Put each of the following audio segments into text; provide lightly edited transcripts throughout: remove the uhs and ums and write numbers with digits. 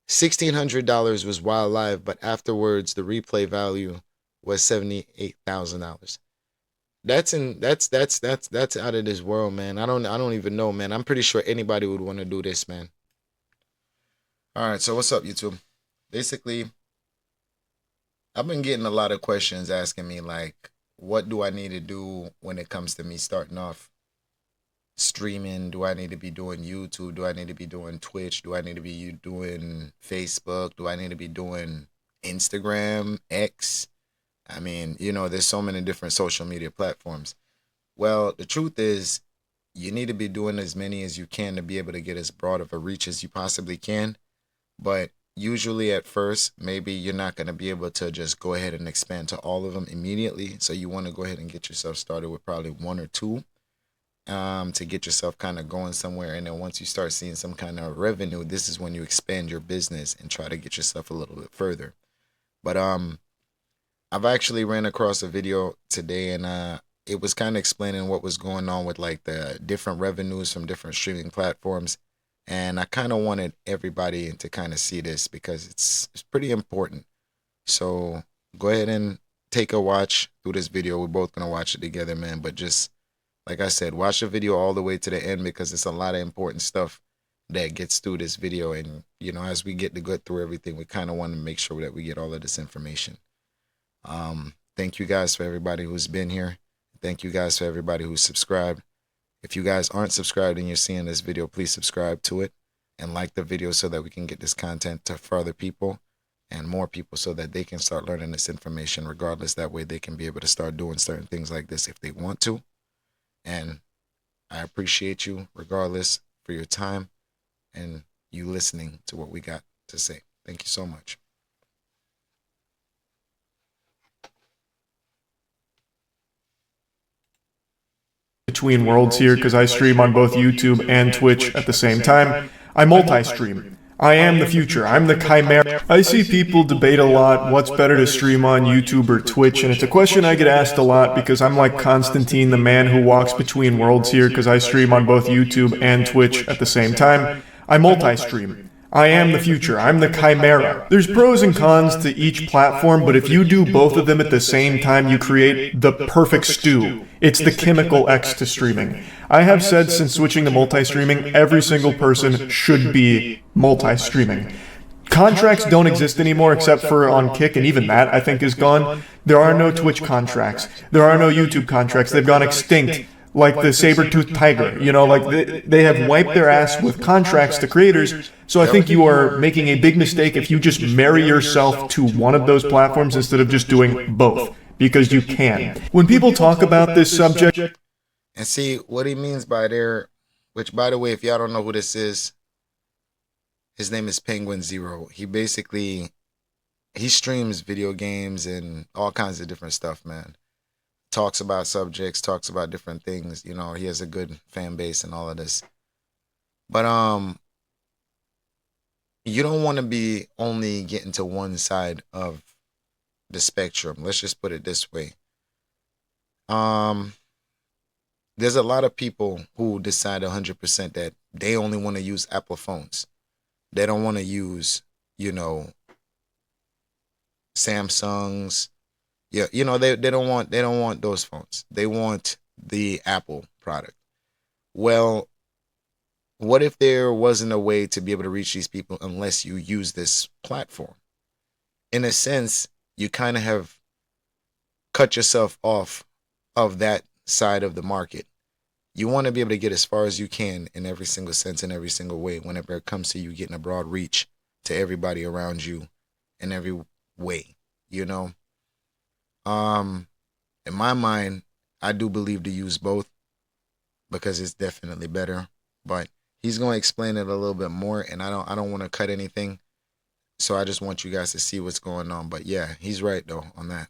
$1,600 was while live, but afterwards the replay value was $78,000. That's out of this world, man. I don't even know, man. I'm pretty sure anybody would want to do this, man. All right, so what's up, YouTube? Basically, I've been getting a lot of questions asking me like, what do I need to do when it comes to me starting off streaming? Do I need to be doing YouTube? Do I need to be doing Twitch? Do I need to be doing Facebook? Do I need to be doing Instagram, X? I mean, there's so many different social media platforms. Well, the truth is, you need to be doing as many as you can to be able to get as broad of a reach as you possibly can. But usually at first, maybe you're not going to be able to just go ahead and expand to all of them immediately. So you want to go ahead and get yourself started with probably one or two to get yourself kind of going somewhere. And then once you start seeing some kind of revenue, this is when you expand your business and try to get yourself a little bit further. But I've actually ran across a video today, and it was kind of explaining what was going on with like the different revenues from different streaming platforms. And I kind of wanted everybody to kind of see this because it's pretty important. So go ahead and take a watch through this video. We're both going to watch it together, man. But just like I said, watch the video all the way to the end because it's a lot of important stuff that gets through this video. And, as we get to go through everything, we kind of want to make sure that we get all of this information. Thank you guys for everybody who's been here. Thank you guys for everybody who's subscribed. If you guys aren't subscribed and you're seeing this video, please subscribe to it and like the video so that we can get this content to further people and more people so that they can start learning this information regardless. That way they can be able to start doing certain things like this if they want to. And I appreciate you regardless for your time and you listening to what we got to say. Thank you so much. Between worlds here because I stream on both YouTube and Twitch at the same time. I multi-stream. I am the future. I'm the chimera. I see people debate a lot what's better to stream on YouTube or Twitch, and it's a question I get asked a lot because I'm like Constantine, the man who walks between worlds here because I stream on both YouTube and Twitch at the same time. I multi-stream. I am the future. I'm the chimera. There's pros and cons to each platform, but if you do both of them at the same time, you create the perfect stew. It's the chemical X to streaming. I have said since switching to multi-streaming, every single person should be multi-streaming. Contracts don't exist anymore except for on Kick, and even that I think is gone. There are no Twitch contracts. There are no YouTube contracts. They've gone extinct. Like the saber-toothed tiger, they have wiped their ass with contracts to creators. So I think you are making a big mistake if you just marry yourself to one of those platforms instead of just doing both, because you can. When people talk about this subject, and see what he means by there, which by the way, if y'all don't know who this is, his name is Penguin Zero. He streams video games and all kinds of different stuff, man. Talks about subjects, talks about different things. He has a good fan base and all of this. But you don't want to be only getting to one side of the spectrum. Let's just put it this way. There's a lot of people who decide 100% that they only want to use Apple phones. They don't want to use, Samsungs. Yeah, they don't want those phones. They want the Apple product. Well, what if there wasn't a way to be able to reach these people unless you use this platform? In a sense, you kind of have cut yourself off of that side of the market. You want to be able to get as far as you can in every single sense, in every single way, whenever it comes to you getting a broad reach to everybody around you in every way, In my mind, I do believe to use both because it's definitely better. But he's going to explain it a little bit more, and I don't want to cut anything. So I just want you guys to see what's going on. But yeah, he's right though on that.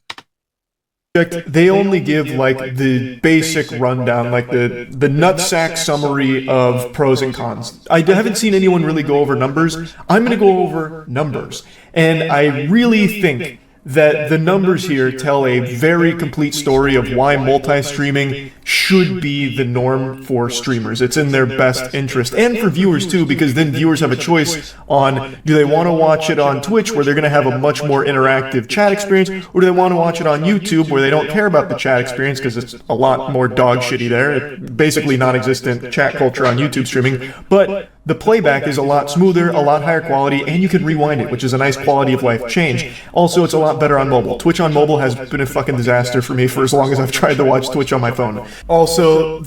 They only give like the basic rundown, like the nutsack summary of pros and cons. I haven't seen anyone really go over numbers. I'm going to go over numbers. And I really think that the numbers here tell a very complete story of why multi-streaming should be the norm for streamers. It's in their best interest, and for viewers too, because then viewers have a choice on, do they want to watch it on Twitch where they're going to have a much more interactive chat experience, or do they want to watch it on YouTube where they don't care about the chat experience because it's a lot more dog shitty there, basically non-existent chat culture on YouTube streaming, but the playback is a lot smoother, a lot higher quality, and you can rewind it, which is a nice quality of life change. Also, it's a lot better on mobile. Twitch on mobile has been a fucking disaster for me for as long as I've tried to watch Twitch on my phone. Also,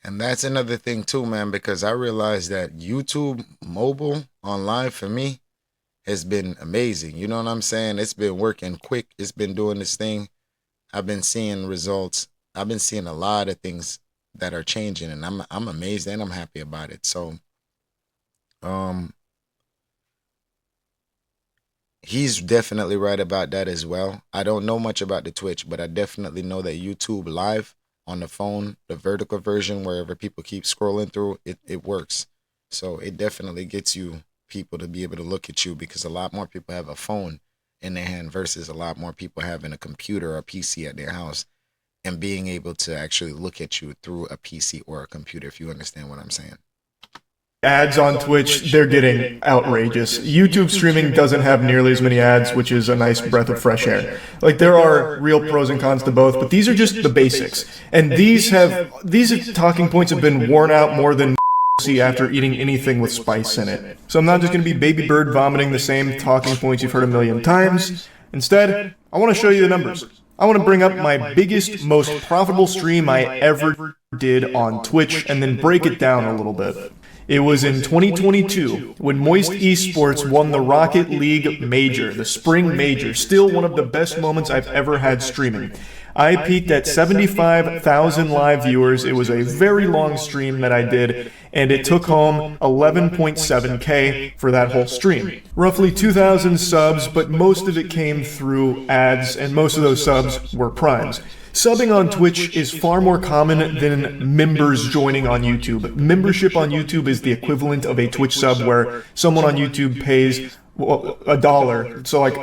And that's another thing too, man, because I realized that YouTube mobile online for me has been amazing. You know what I'm saying? It's been working quick. It's been doing this thing. I've been seeing results. I've been seeing a lot of things that are changing, and I'm amazed and I'm happy about it. So he's definitely right about that as well. I don't know much about the Twitch, but I definitely know that YouTube Live on the phone, the vertical version, wherever people keep scrolling through, it works. So it definitely gets you people to be able to look at you, because a lot more people have a phone in their hand versus a lot more people having a computer or a PC at their house and being able to actually look at you through a PC or a computer, if you understand what I'm saying. Ads on Twitch, they're getting outrageous. YouTube streaming doesn't have nearly as many ads, which is a nice breath of fresh air. Like, there are real pros and cons to both, but these are just the basics. And these talking points have been worn out more than see after eating anything with spice in it. So I'm not just going to be Baby Bird vomiting the same talking points you've heard a million times. Instead, I want to show you the numbers. I want to bring up my biggest, most profitable stream I ever did on Twitch and then break it down a little bit. It was in 2022 when Moist Esports won the Rocket League Major, the Spring Major, still one of the best moments I've ever had streaming. I peaked at 75,000 live viewers. It was a very long stream that I did, and it took home 11.7K for that whole stream. Roughly 2,000 subs, but most of it came through ads, and most of those subs were primes. Subbing on Twitch is far more common than members joining on YouTube. Membership on YouTube is the equivalent of a Twitch sub, where someone on YouTube pays $1. So like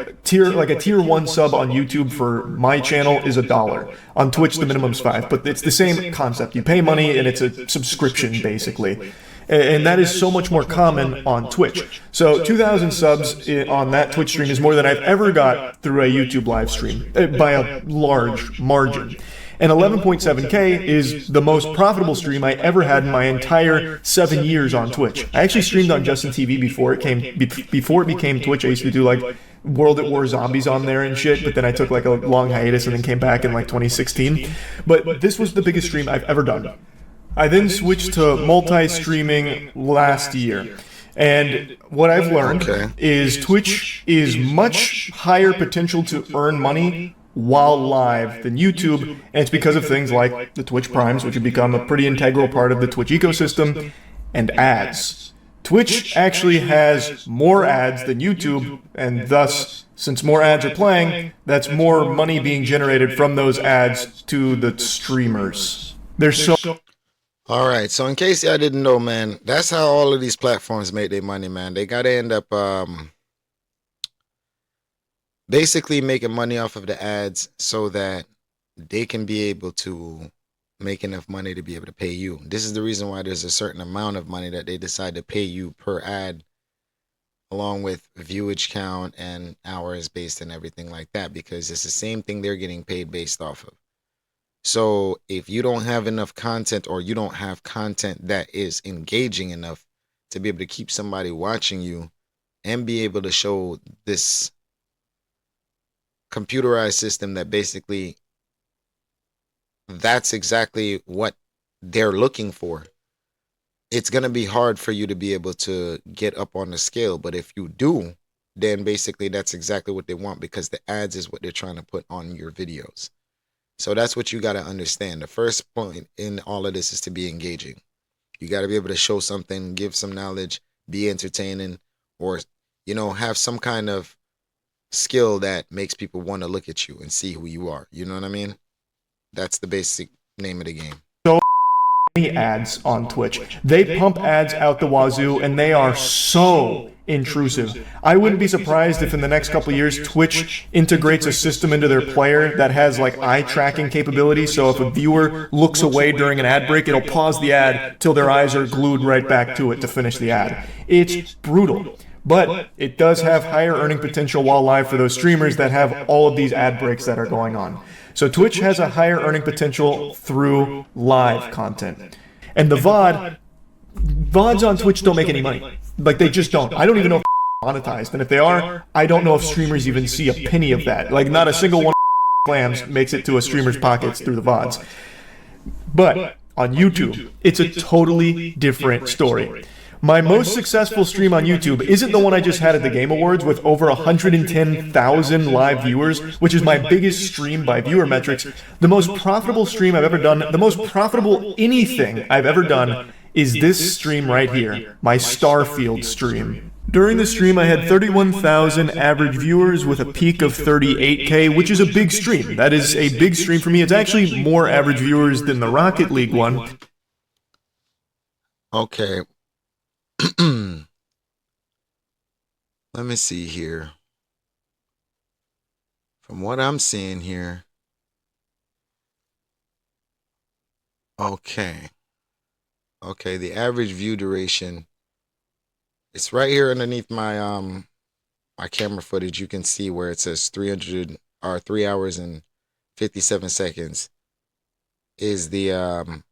a tier 1 sub on YouTube for my channel is $1. On Twitch the minimum's $5, but it's the same concept. You pay money and it's a subscription basically. And that is so much more common on Twitch. So 2,000 subs on that Twitch stream is more than I've ever got through a YouTube live stream, by a large margin. And 11.7K is the most profitable stream I ever had in my entire 7 years on Twitch. I actually streamed on Justin TV before it became Twitch. I used to do like World at War Zombies on there and shit, but then I took like a long hiatus and then came back in like 2016. But this was the biggest stream I've ever done. I then switched to multi-streaming last year. And what I've learned is Twitch is much higher potential to earn money while live than YouTube, and it's because of things like the Twitch Primes, which have become a pretty integral part of the Twitch ecosystem, and ads. Twitch actually has more ads than YouTube, and thus, since more ads are playing, that's more money being generated from those ads to the streamers. There's so... All right, so in case y'all didn't know, man, that's how all of these platforms make their money, man. They got to end up basically making money off of the ads so that they can be able to make enough money to be able to pay you. This is the reason why there's a certain amount of money that they decide to pay you per ad, along with viewage count and hours based and everything like that, because it's the same thing they're getting paid based off of. So if you don't have enough content, or you don't have content that is engaging enough to be able to keep somebody watching you and be able to show this computerized system that basically that's exactly what they're looking for, it's going to be hard for you to be able to get up on the scale. But if you do, then basically that's exactly what they want, because the ads is what they're trying to put on your videos. So that's what you got to understand. The first point in all of this is to be engaging. You got to be able to show something, give some knowledge, be entertaining, or, you know, have some kind of skill that makes people want to look at you and see who you are. You know what I mean? That's the basic name of the game. So many ads on Twitch. They pump ads out the wazoo, and they are so intrusive. I wouldn't be surprised if in the next couple of years Twitch integrates a system into their player that has like eye tracking capability, so if a viewer looks away during an ad break, it'll pause the ad till their eyes are glued right back to it to finish the ad. It's brutal. But it does have higher earning potential while live for those streamers that have all of these ad breaks that are going on. So Twitch has a higher earning potential through live content. And the VODs on Twitch don't make any money. Like, they just don't. I don't even know if monetized. And if they are, I don't know if streamers even see a penny of that. Like, not a single one of clams makes it to a streamer's pockets through the VODs. But on YouTube, it's a totally different story. My most successful stream on YouTube isn't the one I just had at the Game Awards with over 110,000 live viewers, which is my biggest stream by viewer metrics. The most profitable stream I've ever done, the most profitable anything I've ever done, is this stream right here, my Starfield stream. During the stream, I had 31,000 average viewers with a peak of 38K, which is a big stream. That is a big stream for me. It's actually more average viewers than the Rocket League one. Okay. Let me see here. From what I'm seeing here. Okay. Okay, the average view duration. It's right here underneath my my camera footage. You can see where it says 3 hours and 57 seconds is the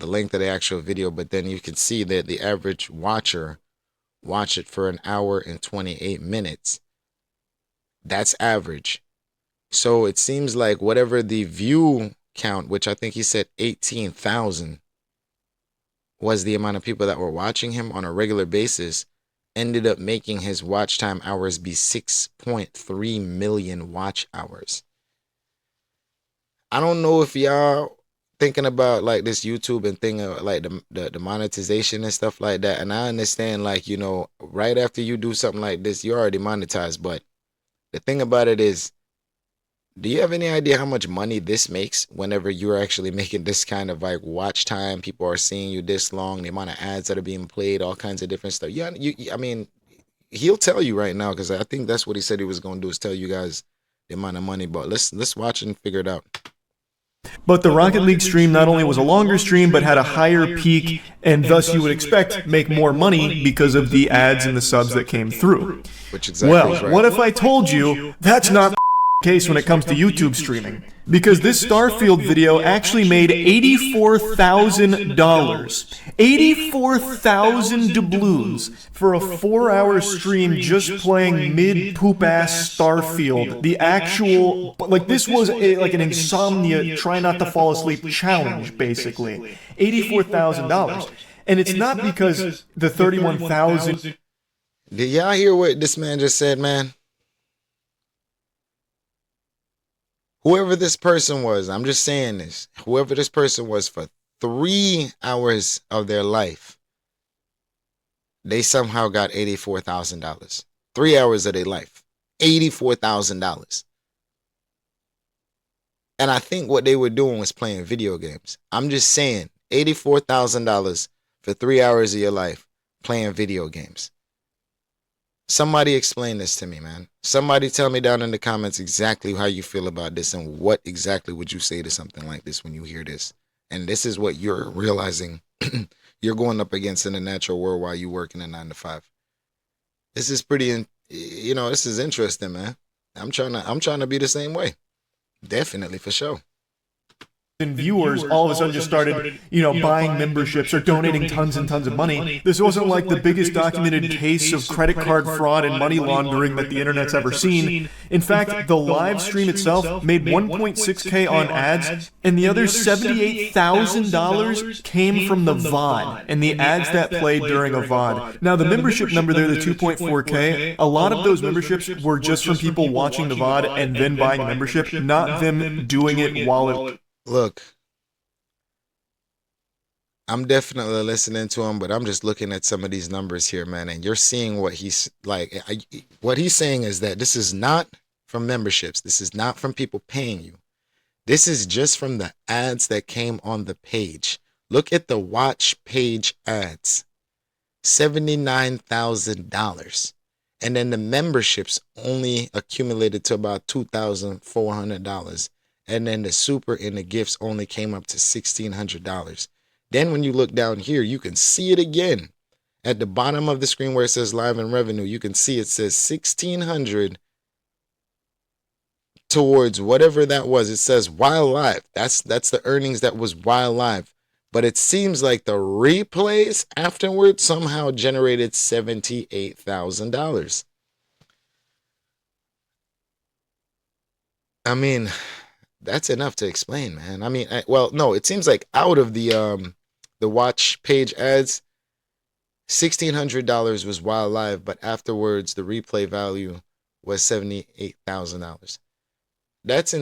length of the actual video, but then you can see that the average watcher watch it for 1 hour and 28 minutes. That's average. So it seems like whatever the view count, which I think he said 18,000, was the amount of people that were watching him on a regular basis, ended up making his watch time hours be 6.3 million watch hours. I don't know if y'all thinking about like this YouTube and thing of like the monetization and stuff like that, and I understand, like, you know, right after you do something like this, you're already monetized. But the thing about it is, do you have any idea how much money this makes whenever you're actually making this kind of like watch time? People are seeing you this long, the amount of ads that are being played, all kinds of different stuff. Yeah, I mean, he'll tell you right now, because I think that's what he said he was going to do, is tell you guys the amount of money. But let's watch and figure it out. But the Rocket League stream not only was a longer stream, but had a higher peak, and thus you would expect make more money because of the ads and the subs that came through. Which exactly is right. What if I told you that's not the case when it comes to YouTube streaming? Because this Starfield video actually made $84,000. 84,000 doubloons for a 4-hour stream just playing mid-poop-ass Starfield. The actual, like, this was like an insomnia, try not to fall asleep challenge, basically. $84,000. And it's not because the 31,000... Did y'all hear what this man just said, man? Whoever this person was, I'm just saying this, whoever this person was, for 3 hours of their life, they somehow got $84,000. 3 hours of their life, $84,000. And I think what they were doing was playing video games. I'm just saying, $84,000 for 3 hours of your life playing video games. Somebody explain this to me, man. Somebody tell me down in the comments exactly how you feel about this, and what exactly would you say to something like this when you hear this. And this is what you're realizing you're going up against in the natural world while you work in a 9 to 5. This is pretty, you know, this is interesting, man. I'm trying to be the same way. Definitely, for sure. And viewers all of a sudden just started, you know, buying memberships or donating tons and tons of money. This wasn't like the biggest documented case of credit card fraud and money laundering that the internet's ever seen. In fact, the live stream itself made 1.6K on ads, and the other $78,000 came from the VOD and the ads that played during a VOD. Now, the membership number there, the 2.4K, a lot of those memberships were just from people watching the VOD and then buying a membership, not them doing it while it... Look, I'm definitely listening to him, but I'm just looking at some of these numbers here, man, and you're seeing what he's like. What he's saying is that this is not from memberships. This is not from people paying you. This is just from the ads that came on the page. Look at the watch page ads. $79,000. And then the memberships only accumulated to about $2,400. And then the super and the gifts only came up to $1,600. Then when you look down here, you can see it again. At the bottom of the screen where it says live and revenue, you can see it says 1,600 towards whatever that was. It says while live. That's the earnings that was while live. But it seems like the replays afterwards somehow generated $78,000. I mean, that's enough to explain, man. I mean, well, no, it seems like out of the watch page ads, $1,600 was while live, but afterwards the replay value was $78,000. That's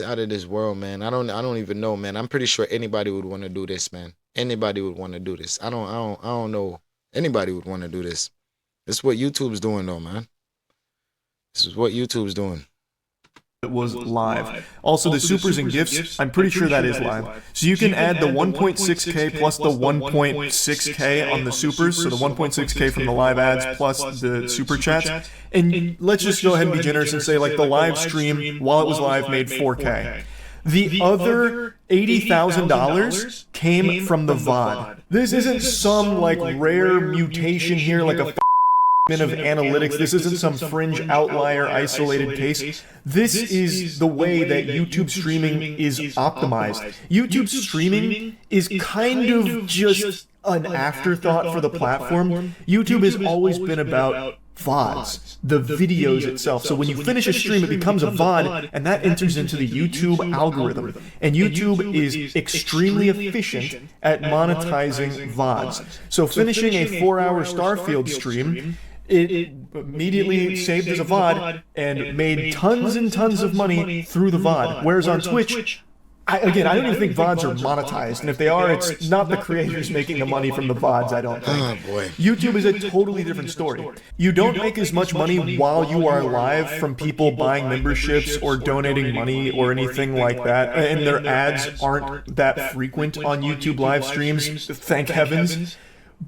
out of this world, man. I don't even know, man. I'm pretty sure anybody would want to do this, man. Anybody would want to do this. I don't know. Anybody would want to do this. This is what YouTube's doing, though, man. This is what YouTube's doing. It was live. Also, the supers and gifts, I'm pretty sure that is live. So you can add the 1.6K plus the 1.6K on the supers, so the 1.6K from the live ads plus the super chats. And let's just go ahead and be generous and say, like, the live stream, while it was live, made 4K. The other $80,000 came from the VOD. This isn't some, like, rare mutation here, like a of analytics. This isn't some fringe outlier isolated case. This is the way that YouTube streaming is optimized. YouTube streaming is kind of just an afterthought for the platform. YouTube has always been about VODs, the videos itself. So when you finish a stream, it becomes a VOD, and that enters into the YouTube algorithm. And YouTube is extremely efficient at monetizing VODs. So finishing a 4-hour Starfield stream, it immediately saved as a VOD and made tons and tons of money through the VOD. Whereas on Twitch, I don't even think VODs are monetized. And if they are, it's not the creators making the money from the VODs, I don't think. Oh, boy. YouTube is a totally different story. You don't make as much money while you are live from people buying memberships or donating money or anything like that. And their ads aren't that frequent on YouTube live streams, thank heavens.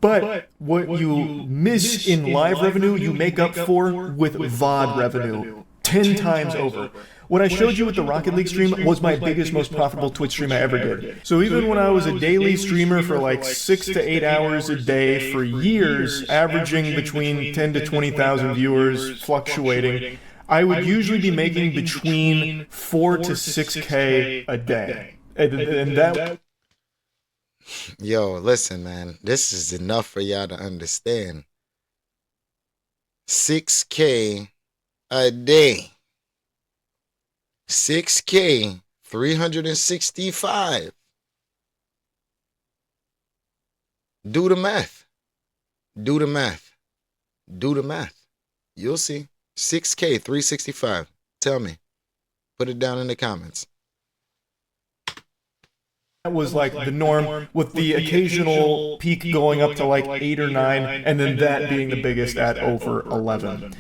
But what you miss in live revenue, you make up for with VOD revenue 10 times over. What I showed you with the Rocket League stream was my biggest, most profitable Twitch stream I ever did. So even when I was a daily streamer for like 6 to 8 hours a day for years, averaging between 10 to 20,000 viewers, fluctuating, I would usually be making between 4 to 6K a day. And that... Yo, listen, man. This is enough for y'all to understand. 6K a day. 6K, 365. Do the math. Do the math. Do the math. You'll see. 6K, 365. Tell me. Put it down in the comments. That was like the norm, with the occasional peak going up to like 8 or 9, and then that being the biggest at over 11.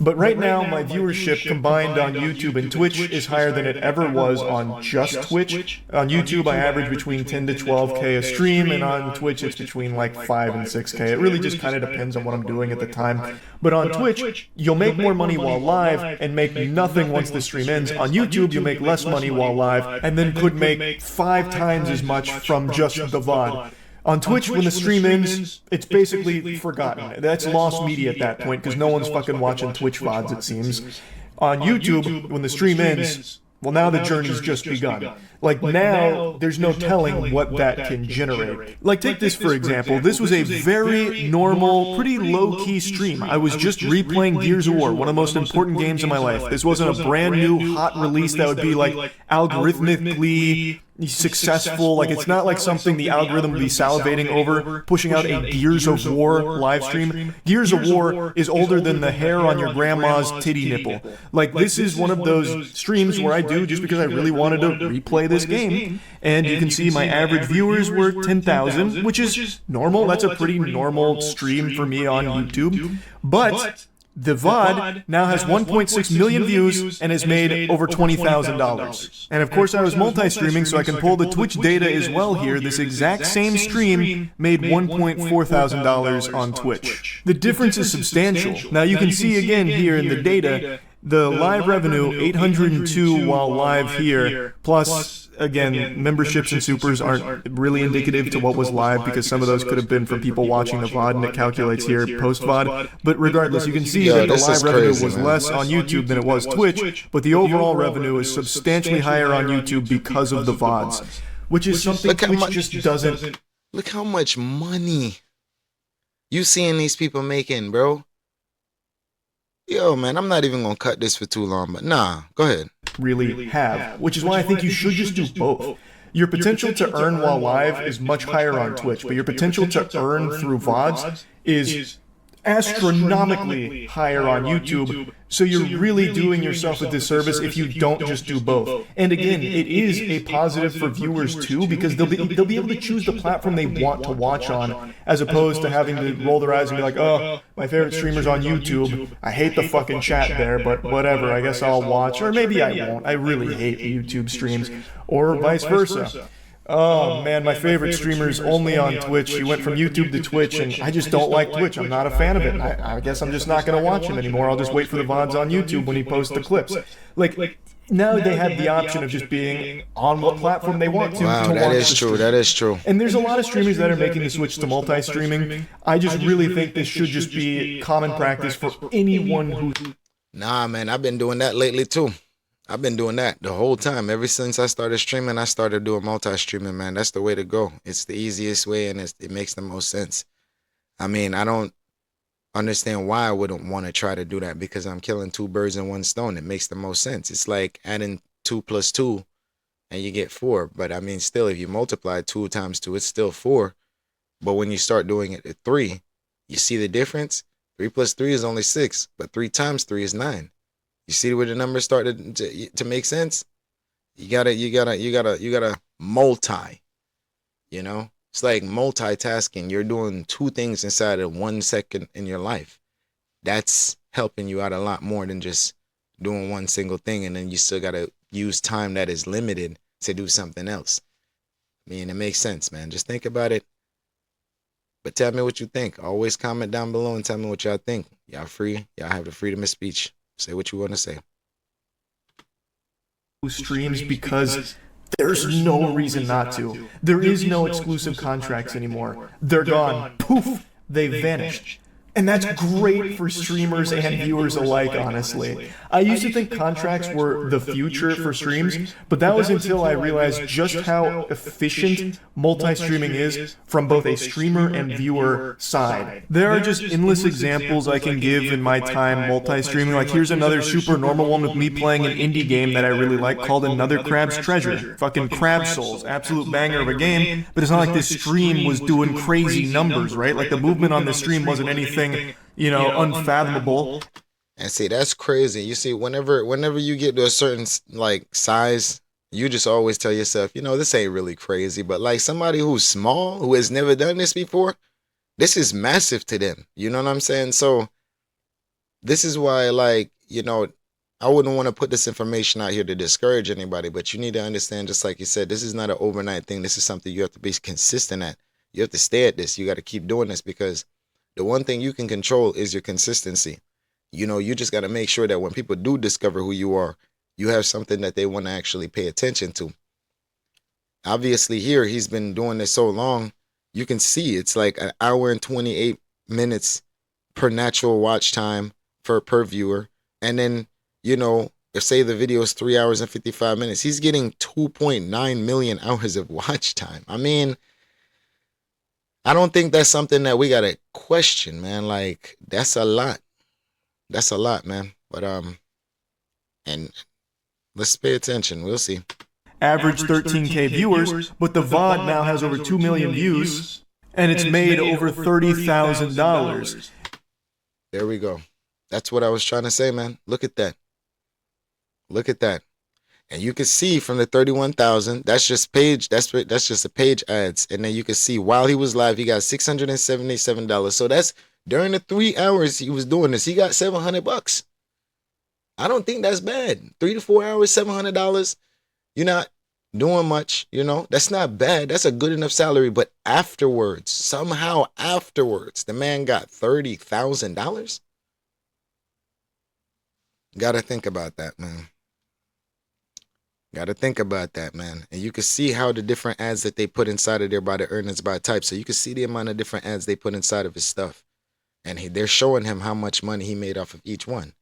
But right now, my viewership combined on YouTube and Twitch is higher than it ever was on just Twitch. On YouTube, I average between 10 to 12K a stream, and on Twitch, it's between like 5 and 6K. It really just kind of depends on what I'm doing at the time. But on Twitch, you'll make more money while live and make nothing once the stream ends. On YouTube, you'll make less money while live and then could make 5 times as much from just the VOD. On Twitch, when the stream ends, it's basically forgotten. That's lost media at that point, because no one's fucking watching Twitch VODs, it seems. On YouTube, when the stream ends, well, now the journey's just begun. Like, now, there's no telling what that can generate. Like, take this for example. This was a very normal, pretty low-key stream. I was just replaying Gears of War, one of the most important games in my life. This wasn't a brand new, hot release that would be, like, algorithmically successful. Like, it's not like something the algorithm would be salivating over, pushing out a Gears of War live stream. Gears of War is older than the hair on your grandma's titty nipple. Like, this is one of those streams where I do just because I really wanted to replay this game. And you can see my average viewers were 10,000, which is normal. That's a pretty normal stream for me on YouTube. But The VOD now has 1.6 million views and has made over $20,000. And of course I was multi-streaming, so I can pull the Twitch data as well here. This exact same stream made $1.4 thousand on Twitch. The difference is substantial. Now you can see again here in the data, the live revenue, 802 while live here, plus, again, memberships and supers aren't really indicative to what was live because some of those could have been from people watching the VOD and it calculates here post-VOD. But regardless, you can see that the live revenue was less on YouTube than it was Twitch, but the overall revenue is substantially higher on YouTube because of the VODs, which is something Twitch just doesn't... Look how much money you seeing these people making, bro. Yo, man, I'm not even going to cut this for too long, but nah, go ahead. Really have, which is why I think you should just do both. Your potential to earn while live is much higher on Twitch, but your potential to earn through VODs is astronomically higher on YouTube, so you're really doing yourself a disservice if you don't just do both. And again, it is a positive for viewers too, because they'll be able to choose the platform they want to watch on, as opposed to having to roll their eyes and be like, oh, my favorite streamer's on YouTube, I hate the fucking chat there, but whatever, I guess I'll watch, or maybe I won't. I really hate YouTube streams, or vice versa. Oh man, my favorite streamer's only on Twitch. He went from YouTube to Twitch, and I just don't like Twitch. I'm not a fan of it. I guess I'm just not going to watch him anymore. I'll just wait for the VODs on YouTube when he posts the clips. Like, now they have the option of just being on what platform they want to. Wow, that is true. That is true. And there's a lot of streamers that are making the switch to multi-streaming. I just really think this should just be common practice for anyone who... Nah, man, I've been doing that lately too. I've been doing that the whole time. Ever since I started streaming, I started doing multi-streaming, man. That's the way to go. It's the easiest way, and it makes the most sense. I mean, I don't understand why I wouldn't want to try to do that, because I'm killing two birds in one stone. It makes the most sense. It's like adding 2 + 2 and you get 4. But I mean, still, if you multiply 2 times 2, it's still 4. But when you start doing it at 3, you see the difference? 3 + 3 is only 6, but 3 times 3 is 9. You see where the numbers started to make sense? You gotta multi, you know? It's like multitasking. You're doing 2 things inside of 1 second in your life. That's helping you out a lot more than just doing one single thing, and then you still gotta use time that is limited to do something else. I mean, it makes sense, man. Just think about it. But tell me what you think. Always comment down below and tell me what y'all think. Y'all free. Y'all have the freedom of speech. Say what you want to say. Streams because there's no reason not to. There is no exclusive contracts anymore. They're gone. Poof, they vanished. And that's great for streamers and viewers alike, honestly. I used to think contracts were the future for streams, but that was until I realized just how efficient multi-streaming is from both a streamer and viewer side. There are just endless examples I can give in my time multi-streaming. Like, here's another super normal one with me playing an indie game that I really like called Another Crab's Treasure. Fucking Crab Souls. Absolute banger of a game, but it's not like this stream was doing crazy numbers, right? Like, the movement on the stream wasn't anything, you know, unfathomable. And see, that's crazy. You see, whenever you get to a certain like size, you just always tell yourself, you know, this ain't really crazy. But like somebody who's small, who has never done this before, this is massive to them. You know what I'm saying? So this is why, like, you know, I wouldn't want to put this information out here to discourage anybody, but you need to understand, just like you said, this is not an overnight thing. This is something you have to be consistent at. You have to stay at this. You got to keep doing this, because the one thing you can control is your consistency. You know, you just got to make sure that when people do discover who you are, you have something that they want to actually pay attention to. Obviously here, he's been doing this so long, you can see it's like an hour and 28 minutes per natural watch time per viewer. And then, you know, if say the video is 3 hours and 55 minutes, he's getting 2.9 million hours of watch time. I mean, I don't think that's something that we got to question, man. Like, that's a lot. That's a lot, man. But, and let's pay attention. We'll see. Average 13K viewers, but the VOD now has over 2 million views, and it's made over $30,000. There we go. That's what I was trying to say, man. Look at that. Look at that. And you can see from the 31,000, that's just just the page ads. And then you can see while he was live, he got $677. So that's During the 3 hours he was doing this, he got $700. I don't think that's bad. 3 to 4 hours, $700. You're not doing much, you know. That's not bad. That's a good enough salary. But afterwards, somehow afterwards, the man got $30,000. Gotta think about that, man. Gotta think about that, man. And you can see how the different ads that they put inside of there by the earnings by type. So you can see the amount of different ads they put inside of his stuff. And they're showing him how much money he made off of each one.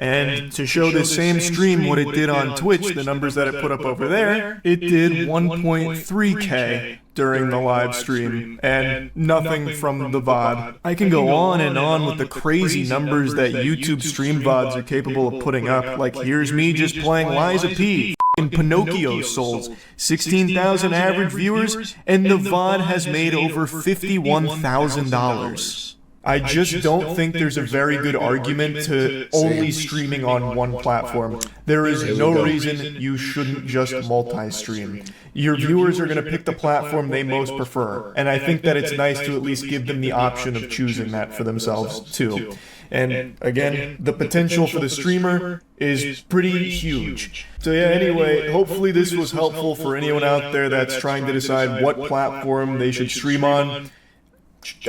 And to show this same stream what it did on Twitch, the numbers that it put up over there, it did 1.3K during the live stream, and nothing from the VOD. I can go on and on with the crazy numbers that YouTube stream VODs are capable of putting up, like here's me just playing Liza P. Pinocchio Souls, 16,000 average viewers, and the VOD has made over $51,000. I just don't think there's a very good argument to only streaming on one platform. There is no reason you shouldn't just multi-stream. Your viewers are going to pick the platform they most prefer, and I think that it's nice to at least give them the option of choosing that for themselves too. And again, the potential for the streamer is pretty huge. So yeah, anyway, hopefully this was helpful for anyone out there that's trying to decide what platform they should stream on.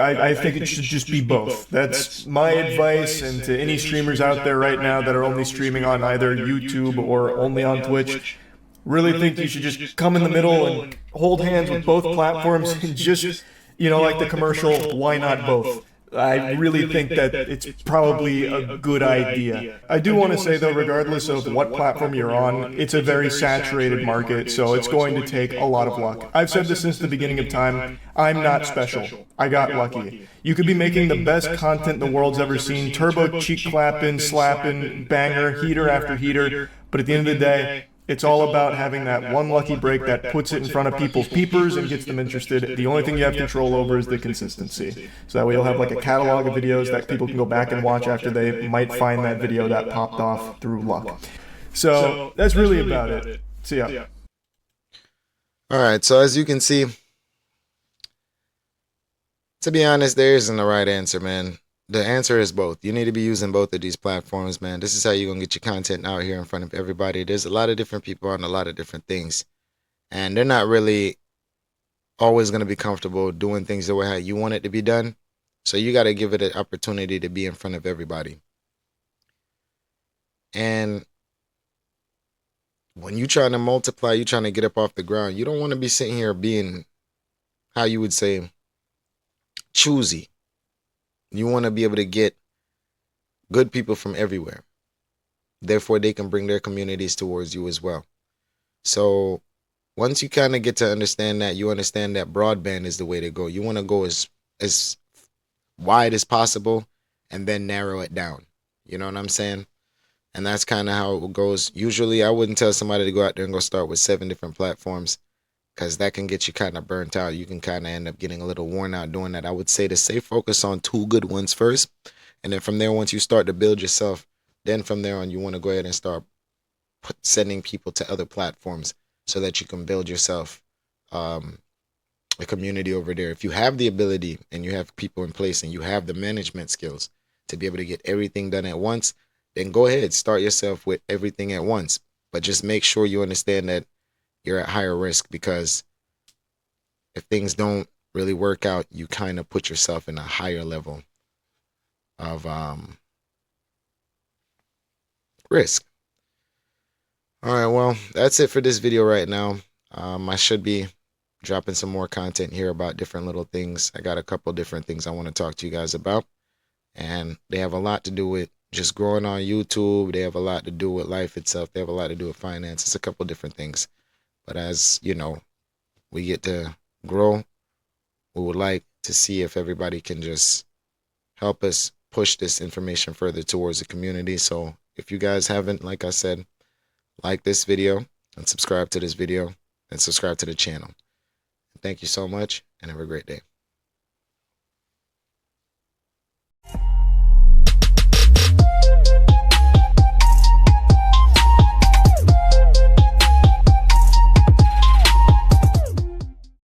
I think it should just be both. That's my advice, and to any streamers out there right now that are only streaming on either YouTube or only on Twitch, really think you should just come in the middle and hold hands with both platforms and just, you know, like the commercial, why not both? I really think that it's probably a good idea. I do want to say, though, regardless of what platform you're on, it's a very saturated market, so it's going to take a lot of luck. I've said this since the beginning of time. I'm not special. I got lucky. You could be making the best content the world's ever seen, turbo cheek clapping, slapping, banger, heater after heater, but at the end of the day, it's all about having that one lucky break that puts it in front of people's peepers and gets them interested. The only thing you have control over is the consistency. So that way you'll have like a catalog of videos that people can go back and watch after they might find that video that popped off through luck. So that's really about it. See ya. All right, so as you can see, to be honest, there isn't a right answer, man. The answer is both. You need to be using both of these platforms, man. This is how you're going to get your content out here in front of everybody. There's a lot of different people on a lot of different things, and they're not really always going to be comfortable doing things the way how you want it to be done. So you got to give it an opportunity to be in front of everybody. And when you're trying to multiply, you're trying to get up off the ground, you don't want to be sitting here being, how you would say, choosy. You want to be able to get good people from everywhere. Therefore, they can bring their communities towards you as well. So once you kind of get to understand that, you understand that broadband is the way to go. You want to go as wide as possible and then narrow it down. You know what I'm saying? And that's kind of how it goes. Usually, I wouldn't tell somebody to go out there and go start with 7 different platforms, because that can get you kind of burnt out. You can kind of end up getting a little worn out doing that. I would say to stay focused on 2 good ones first. And then from there, once you start to build yourself, then from there on, you want to go ahead and start sending people to other platforms so that you can build yourself a community over there. If you have the ability and you have people in place and you have the management skills to be able to get everything done at once, then go ahead, start yourself with everything at once. But just make sure you understand that you're at higher risk, because if things don't really work out, you kind of put yourself in a higher level of risk. All right, well, that's it for this video right now. I should be dropping some more content here about different little things. I got a couple different things I want to talk to you guys about, and they have a lot to do with just growing on YouTube. They have a lot to do with life itself. They have a lot to do with finance. It's a couple different things. But as you know, we get to grow. We would like to see if everybody can just help us push this information further towards the community. So if you guys haven't, like I said, like this video and subscribe to this video and subscribe to the channel. Thank you so much and have a great day.